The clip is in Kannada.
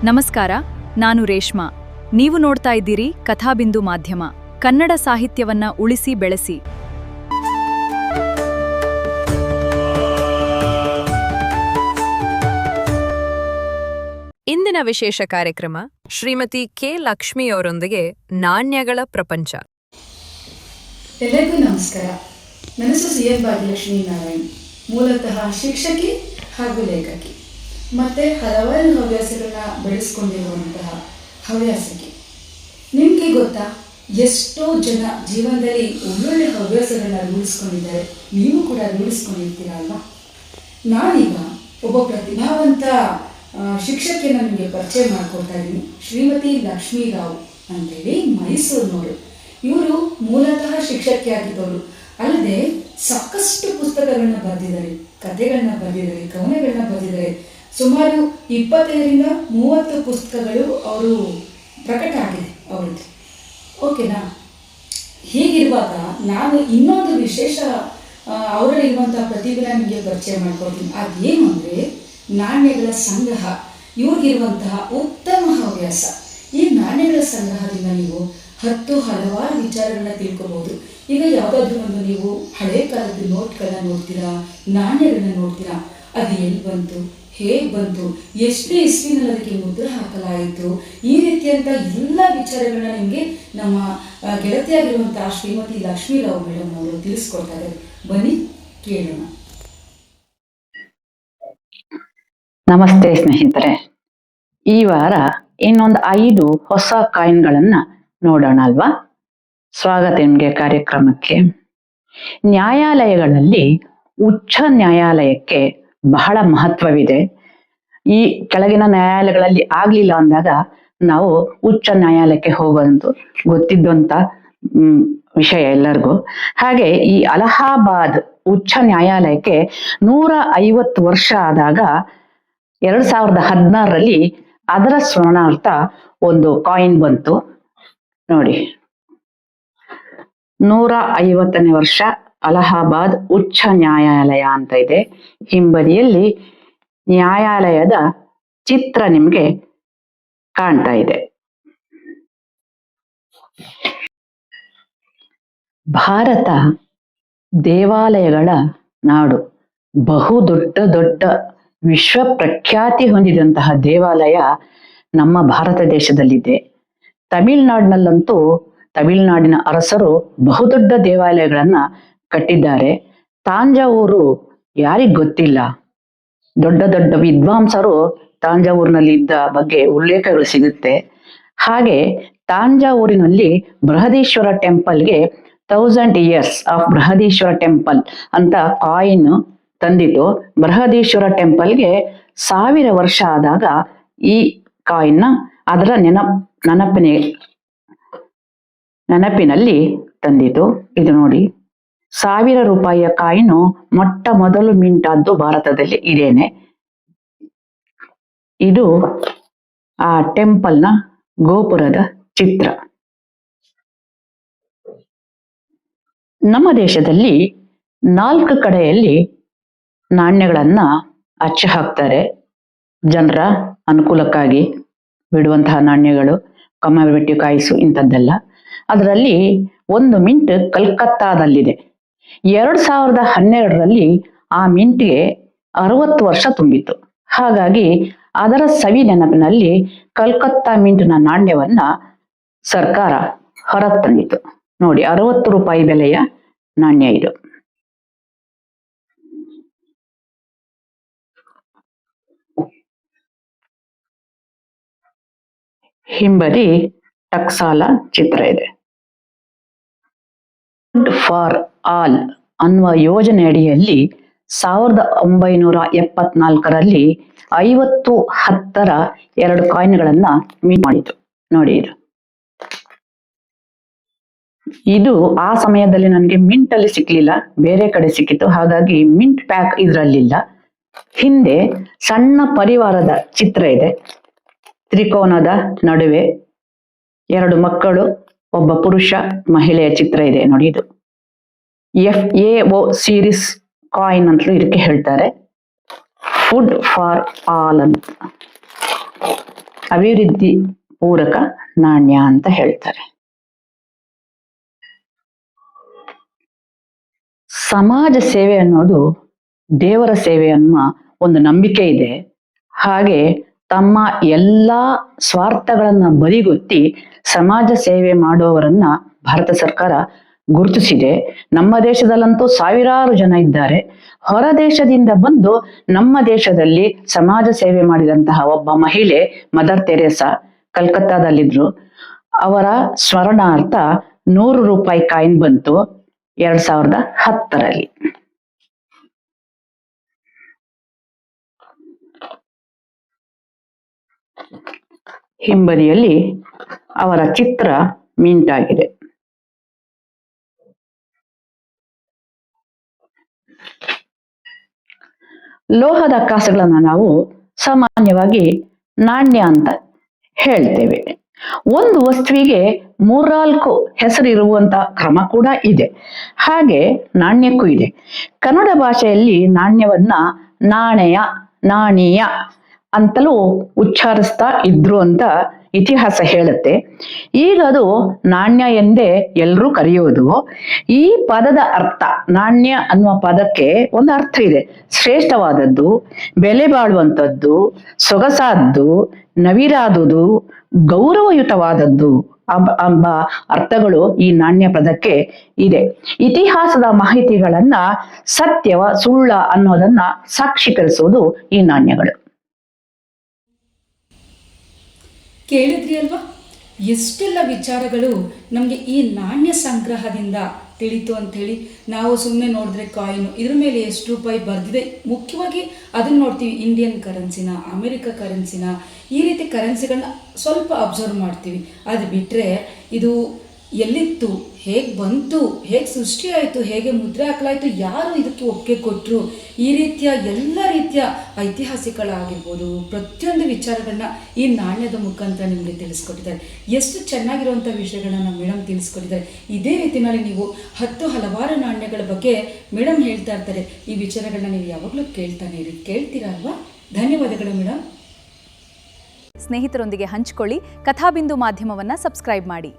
ನಮಸ್ಕಾರ, ನಾನು ರೇಷ್ಮಾ. ನೀವು ನೋಡ್ತಾ ಇದ್ದೀರಿ ಕಥಾಬಿಂದು ಮಾಧ್ಯಮ, ಕನ್ನಡ ಸಾಹಿತ್ಯವನ್ನ ಉಳಿಸಿ ಬೆಳೆಸಿ. ಇಂದಿನ ವಿಶೇಷ ಕಾರ್ಯಕ್ರಮ ಶ್ರೀಮತಿ ಕೆ. ಲಕ್ಷ್ಮಿಯವರೊಂದಿಗೆ ನಾಣ್ಯಗಳ ಪ್ರಪಂಚ. ಎಲ್ಲರಿಗೂ ನಮಸ್ಕಾರ. ನನ್ನ ಹೆಸರು ಸಿ. ಎನ್. ಭಾಗ್ಯಲಕ್ಷ್ಮೀ ನಾರಾಯಣ್. ಮೂಲತಃ ಶಿಕ್ಷಕಿ ಹಾಗೂ ಲೇಖಕಿ, ಮತ್ತು ಹಲವಾರು ಹವ್ಯಾಸಗಳನ್ನ ಬೆಳೆಸ್ಕೊಂಡಿರುವಂತಹ ಹವ್ಯಾಸಕಿ. ನಿಮಗೆ ಗೊತ್ತಾ, ಎಷ್ಟೋ ಜನ ಜೀವನದಲ್ಲಿ ಒಳ್ಳೊಳ್ಳೆ ಹವ್ಯಾಸಗಳನ್ನ ರೂಢಿಸ್ಕೊಂಡಿದ್ದಾರೆ. ನೀವು ಕೂಡ ರೂಢಿಸ್ಕೊಂಡಿರ್ತೀರ ಅಲ್ವಾ? ನಾನೀಗ ಒಬ್ಬ ಪ್ರತಿಭಾವಂತ ಶಿಕ್ಷಕಿಯನ್ನು ನಿಮಗೆ ಪರಿಚಯ ಮಾಡಿಕೊಡ್ತಾ ಇದ್ದೀನಿ. ಶ್ರೀಮತಿ ಲಕ್ಷ್ಮೀ ರಾವ್ ಅಂತೇಳಿ ಮೈಸೂರಿನವರು. ಇವರು ಮೂಲತಃ ಶಿಕ್ಷಕಿಯಾಗಿದ್ದವರು. ಅಲ್ಲದೆ ಸಾಕಷ್ಟು ಪುಸ್ತಕಗಳನ್ನ ಬರೆದಿದ್ದಾರೆ, ಕಥೆಗಳನ್ನ ಬರೆದಿದ್ದಾರೆ, ಕವನಗಳನ್ನ ಬರೆದಿದ್ದಾರೆ. ಸುಮಾರು 25ರಿಂದ 30 ಪುಸ್ತಕಗಳು ಅವರು ಪ್ರಕಟ ಆಗಿದೆ ಅವರದ್ದು. ಓಕೆನಾ? ಹೀಗಿರುವಾಗ ನಾನು ಇನ್ನೊಂದು ವಿಶೇಷ ಅವರಲ್ಲಿರುವಂಥ ಪ್ರತಿಭೆನ ನಿಮಗೆ ಪರಿಚಯ ಮಾಡಿಕೊಡ್ತೀನಿ. ಅದೇನು ಅಂದರೆ ನಾಣ್ಯಗಳ ಸಂಗ್ರಹ. ಇವ್ರಿಗಿರುವಂತಹ ಉತ್ತಮ ಹವ್ಯಾಸ. ಈ ನಾಣ್ಯಗಳ ಸಂಗ್ರಹದಿಂದ ನೀವು ಹಲವಾರು ವಿಚಾರಗಳನ್ನ ತಿಳ್ಕೋಬಹುದು. ಈಗ ಯಾವುದಾದ್ರೂ ಒಂದು ನೀವು ಹಳೆ ಕಾಲದ ನೋಟ್ಗಳನ್ನ ನೋಡ್ತೀರಾ, ನಾಣ್ಯಗಳನ್ನ ನೋಡ್ತೀರಾ, ಅದು ಎಲ್ಲಿ ಬಂತು, ಹೇಗೆ ಬಂತು, ಎಷ್ಟನೇ ಇಸ್ವಿನಲ್ಲಿ ಅದಕ್ಕೆ ಮುದ್ರೆ ಹಾಕಲಾಯಿತು, ಈ ರೀತಿಯಂಥ ಎಲ್ಲ ವಿಚಾರಗಳನ್ನ ನಿಮಗೆ ನಮ್ಮ ಗೆಳತಿಯಾಗಿರುವಂತಹ ಶ್ರೀಮತಿ ಲಕ್ಷ್ಮೀ ರಾವ್ ಮೇಡಮ್ ಅವರು ತಿಳಿಸ್ಕೊಡ್ತಾರೆ. ಬನ್ನಿ ಕೇಳೋಣ. ನಮಸ್ತೆ ಸ್ನೇಹಿತರೆ. ಈ ವಾರ ಇನ್ನೊಂದು 5 ಹೊಸ ಕಾಯಿನ್ಗಳನ್ನ ನೋಡೋಣ ಅಲ್ವಾ? ಸ್ವಾಗತ ನಿಮಗೆ ಕಾರ್ಯಕ್ರಮಕ್ಕೆ. ನ್ಯಾಯಾಲಯಗಳಲ್ಲಿ ಉಚ್ಚ ನ್ಯಾಯಾಲಯಕ್ಕೆ ಬಹಳ ಮಹತ್ವವಿದೆ. ಈ ಕೆಳಗಿನ ನ್ಯಾಯಾಲಯಗಳಲ್ಲಿ ಆಗ್ಲಿಲ್ಲ ಅಂದಾಗ ನಾವು ಉಚ್ಚ ನ್ಯಾಯಾಲಯಕ್ಕೆ ಹೋಗೋದು ಗೊತ್ತಿದ್ದಂತ ವಿಷಯ ಎಲ್ಲರಿಗೂ. ಹಾಗೆ ಈ ಅಲಹಾಬಾದ್ ಉಚ್ಚ ನ್ಯಾಯಾಲಯಕ್ಕೆ 150 ವರ್ಷ ಆದಾಗ 2016ರಲ್ಲಿ ಅದರ ಸ್ಮರಣಾರ್ಥ ಒಂದು ಕಾಯಿನ್ ಬಂತು ನೋಡಿ. 150ನೇ ವರ್ಷ ಅಲಹಾಬಾದ್ ಉಚ್ಚ ನ್ಯಾಯಾಲಯ ಅಂತ ಇದೆ. ಹಿಂಬದಿಯಲ್ಲಿ ನ್ಯಾಯಾಲಯದ ಚಿತ್ರ ನಿಮ್ಗೆ ಕಾಣ್ತಾ ಇದೆ. ಭಾರತ ದೇವಾಲಯಗಳ ನಾಡು. ಬಹು ದೊಡ್ಡ ವಿಶ್ವ ಪ್ರಖ್ಯಾತಿ ಹೊಂದಿದಂತಹ ದೇವಾಲಯ ನಮ್ಮ ಭಾರತ ದೇಶದಲ್ಲಿದೆ. ತಮಿಳುನಾಡಿನಲ್ಲಂತೂ ತಮಿಳುನಾಡಿನ ಅರಸರು ಬಹುದೊಡ್ಡ ದೇವಾಲಯಗಳನ್ನ ಕಟ್ಟಿದ್ದಾರೆ. ತಾಂಜಾವೂರು ಯಾರಿಗ್ ಗೊತ್ತಿಲ್ಲ? ದೊಡ್ಡ ವಿದ್ವಾಂಸರು ತಾಂಜಾವೂರಿನಲ್ಲಿ ಇದ್ದ ಬಗ್ಗೆ ಉಲ್ಲೇಖಗಳು ಸಿಗುತ್ತೆ. ಹಾಗೆ ತಾಂಜಾವೂರಿನಲ್ಲಿ ಬೃಹದೀಶ್ವರ ಟೆಂಪಲ್ಗೆ 1000 years ಆಫ್ ಬೃಹದೀಶ್ವರ ಟೆಂಪಲ್ ಅಂತ ಕಾಯಿನ್ ತಂದಿತು. ಬೃಹದೀಶ್ವರ ಟೆಂಪಲ್ಗೆ 1000 ವರ್ಷ ಆದಾಗ ಈ ಕಾಯಿನ್ ಅದರ ನೆನಪಿನಲ್ಲಿ ತಂದಿತು. ಇದು ನೋಡಿ, 1000 ರೂಪಾಯಿಯ ಕಾಯಿನು ಮೊಟ್ಟ ಮೊದಲು ಮಿಂಟ್ ಆದ್ದು ಭಾರತದಲ್ಲಿ ಇದೇನೆ. ಇದು ಆ ಟೆಂಪಲ್ನ ಗೋಪುರದ ಚಿತ್ರ. ನಮ್ಮ ದೇಶದಲ್ಲಿ 4 ಕಡೆಯಲ್ಲಿ ನಾಣ್ಯಗಳನ್ನ ಅಚ್ಚು ಹಾಕ್ತಾರೆ. ಜನರ ಅನುಕೂಲಕ್ಕಾಗಿ ಬಿಡುವಂತಹ ನಾಣ್ಯಗಳು, ಕಮ್ಮಿ ಕಾಯಿಸು ಇಂಥದ್ದೆಲ್ಲ. ಅದರಲ್ಲಿ ಒಂದು ಮಿಂಟ್ ಕಲ್ಕತ್ತಾದಲ್ಲಿದೆ. 2012ರಲ್ಲಿ ಆ ಮಿಂಟ್ಗೆ 60 ವರ್ಷ ತುಂಬಿತ್ತು. ಹಾಗಾಗಿ ಅದರ ಸವಿ ನೆನಪಿನಲ್ಲಿ ಕಲ್ಕತ್ತಾ ಮಿಂಟ್ನ ನಾಣ್ಯವನ್ನ ಸರ್ಕಾರ ಹೊರಗೆ ತಂದಿತು. ನೋಡಿ, 60 ರೂಪಾಯಿ ಬೆಲೆಯ ನಾಣ್ಯ ಇದು. ಹಿಂಬದಿ ಟಕ್ಸಾಲ ಚಿತ್ರ ಇದೆ. ಫುಡ್ ಫಾರ್ ಆಲ್ ಅನ್ನುವ ಯೋಜನೆ ಅಡಿಯಲ್ಲಿ 1974ರಲ್ಲಿ 50-10ರ 2 ಕಾಯಿನ್ಗಳನ್ನ ಮಿಂಟ್ ಮಾಡಿತು. ನೋಡಿ, ಇದು ಆ ಸಮಯದಲ್ಲಿ ನನಗೆ ಮಿಂಟ್ ಅಲ್ಲಿ ಸಿಕ್ಲಿಲ್ಲ, ಬೇರೆ ಕಡೆ ಸಿಕ್ಕಿತು. ಹಾಗಾಗಿ ಮಿಂಟ್ ಪ್ಯಾಕ್ ಇದ್ರಲ್ಲಿಲ್ಲ. ಹಿಂದೆ ಸಣ್ಣ ಪರಿವಾರದ ಚಿತ್ರ ಇದೆ. ತ್ರಿಕೋನದ ನಡುವೆ 2 ಮಕ್ಕಳು, ಒಬ್ಬ ಪುರುಷ, ಮಹಿಳೆಯ ಚಿತ್ರ ಇದೆ ನೋಡಿ. ಇದು FAO ಸೀರೀಸ್ ಕಾಯಿನ್ ಅಂತಲೂ ಇದಕ್ಕೆ ಹೇಳ್ತಾರೆ. ಫುಡ್ ಫಾರ್ ಆಲ್ ಅಂತ. ಅಭಿವೃದ್ಧಿ ಪೂರಕ ನಾಣ್ಯ ಅಂತ ಹೇಳ್ತಾರೆ. ಸಮಾಜ ಸೇವೆ ಅನ್ನೋದು ದೇವರ ಸೇವೆ ಅನ್ನುವ ಒಂದು ನಂಬಿಕೆ ಇದೆ. ಹಾಗೆ ತಮ್ಮ ಎಲ್ಲಾ ಸ್ವಾರ್ಥಗಳನ್ನ ಬದಿಗೊತ್ತಿ ಸಮಾಜ ಸೇವೆ ಮಾಡುವವರನ್ನ ಭಾರತ ಸರ್ಕಾರ ಗುರುತಿಸಿದೆ. ನಮ್ಮ ದೇಶದಲ್ಲಂತೂ ಸಾವಿರಾರು ಜನ ಇದ್ದಾರೆ. ಹೊರ ದೇಶದಿಂದ ಬಂದು ನಮ್ಮ ದೇಶದಲ್ಲಿ ಸಮಾಜ ಸೇವೆ ಮಾಡಿದಂತಹ ಒಬ್ಬ ಮಹಿಳೆ ಮದರ್ ತೆರೇಸಾ ಕಲ್ಕತ್ತಾದಲ್ಲಿದ್ರು. ಅವರ ಸ್ಮರಣಾರ್ಥ 100 ರೂಪಾಯಿ ಕಾಯಿನ್ ಬಂತು 2010ರಲ್ಲಿ. ಹಿಂಬದಿಯಲ್ಲಿ ಅವರ ಚಿತ್ರ ಮಿಂಟಾಗಿದೆ. ಲೋಹದ ಕಾಸುಗಳನ್ನ ನಾವು ಸಾಮಾನ್ಯವಾಗಿ ನಾಣ್ಯ ಅಂತ ಹೇಳ್ತೇವೆ. ಒಂದು ವಸ್ತುವಿಗೆ 3-4 ಹೆಸರು ಇರುವಂತ ಕ್ರಮ ಕೂಡ ಇದೆ. ಹಾಗೆ ನಾಣ್ಯಕ್ಕೂ ಇದೆ. ಕನ್ನಡ ಭಾಷೆಯಲ್ಲಿ ನಾಣ್ಯವನ್ನ ನಾಣಯ, ನಾಣೀಯ ಅಂತಲೂ ಉಚ್ಚಾರಿಸ್ತಾ ಇದ್ರು ಅಂತ ಇತಿಹಾಸ ಹೇಳುತ್ತೆ. ಈಗ ಅದು ನಾಣ್ಯ ಎಂದೇ ಎಲ್ಲರೂ ಕರೆಯೋದು. ಈ ಪದದ ಅರ್ಥ, ನಾಣ್ಯ ಅನ್ನುವ ಪದಕ್ಕೆ ಒಂದು ಅರ್ಥ ಇದೆ. ಶ್ರೇಷ್ಠವಾದದ್ದು, ಬೆಲೆ ಬಾಳುವಂಥದ್ದು, ಸೊಗಸಾದ್ದು, ನವಿರಾದುದು, ಗೌರವಯುತವಾದದ್ದು ಎಂಬ ಅರ್ಥಗಳು ಈ ನಾಣ್ಯ ಪದಕ್ಕೆ ಇದೆ. ಇತಿಹಾಸದ ಮಾಹಿತಿಗಳನ್ನ ಸತ್ಯವ ಸುಳ್ಳ ಅನ್ನೋದನ್ನ ಸಾಕ್ಷೀಕರಿಸುವುದು ಈ ನಾಣ್ಯಗಳು. ಕೇಳಿದ್ರಿ ಅಲ್ವಾ, ಎಷ್ಟೆಲ್ಲ ವಿಚಾರಗಳು ನಮಗೆ ಈ ನಾಣ್ಯ ಸಂಗ್ರಹದಿಂದ ತಿಳಿತು ಅಂಥೇಳಿ. ನಾವು ಸುಮ್ಮನೆ ನೋಡಿದ್ರೆ ಕಾಯಿನು, ಇದ್ರ ಮೇಲೆ ಎಷ್ಟು ರೂಪಾಯಿ ಬರೆದಿದೆ, ಮುಖ್ಯವಾಗಿ ಅದನ್ನು ನೋಡ್ತೀವಿ. ಇಂಡಿಯನ್ ಕರೆನ್ಸಿನ, ಅಮೆರಿಕ ಕರೆನ್ಸಿನ, ಈ ರೀತಿ ಕರೆನ್ಸಿಗಳನ್ನ ಸ್ವಲ್ಪ ಅಬ್ಸರ್ವ್ ಮಾಡ್ತೀವಿ. ಅದು ಬಿಟ್ಟರೆ ಇದು ಎಲ್ಲಿತ್ತು, ಹೇಗೆ ಬಂತು, ಹೇಗೆ ಸೃಷ್ಟಿಯಾಯಿತು, ಹೇಗೆ ಮುದ್ರೆ ಹಾಕಲಾಯಿತು, ಯಾರು ಇದಕ್ಕೆ ಒಪ್ಪಿಗೆ ಕೊಟ್ಟರು, ಈ ರೀತಿಯ ಎಲ್ಲ ರೀತಿಯ ಐತಿಹಾಸಿಕಗಳಾಗಿರ್ಬೋದು ಪ್ರತಿಯೊಂದು ವಿಚಾರಗಳನ್ನ ಈ ನಾಣ್ಯದ ಮುಖಾಂತರ ನಿಮಗೆ ತಿಳಿಸ್ಕೊಟ್ಟಿದ್ದಾರೆ. ಎಷ್ಟು ಚೆನ್ನಾಗಿರುವಂಥ ವಿಷಯಗಳನ್ನ ನಮ್ಮ ಮೇಡಮ್ ತಿಳಿಸ್ಕೊಟ್ಟಿದ್ದಾರೆ. ಇದೇ ರೀತಿಯಲ್ಲಿ ನೀವು ಹಲವಾರು ನಾಣ್ಯಗಳ ಬಗ್ಗೆ ಮೇಡಮ್ ಹೇಳ್ತಾ ಇರ್ತಾರೆ. ಈ ವಿಚಾರಗಳನ್ನ ನೀವು ಯಾವಾಗಲೂ ಕೇಳ್ತಾನೆ ಇರಿ, ಕೇಳ್ತೀರಾ ಅಲ್ವಾ? ಧನ್ಯವಾದಗಳು ಮೇಡಮ್. ಸ್ನೇಹಿತರೊಂದಿಗೆ ಹಂಚಿಕೊಳ್ಳಿ. ಕಥಾಬಿಂದು ಮಾಧ್ಯಮವನ್ನು ಸಬ್ಸ್ಕ್ರೈಬ್ ಮಾಡಿ.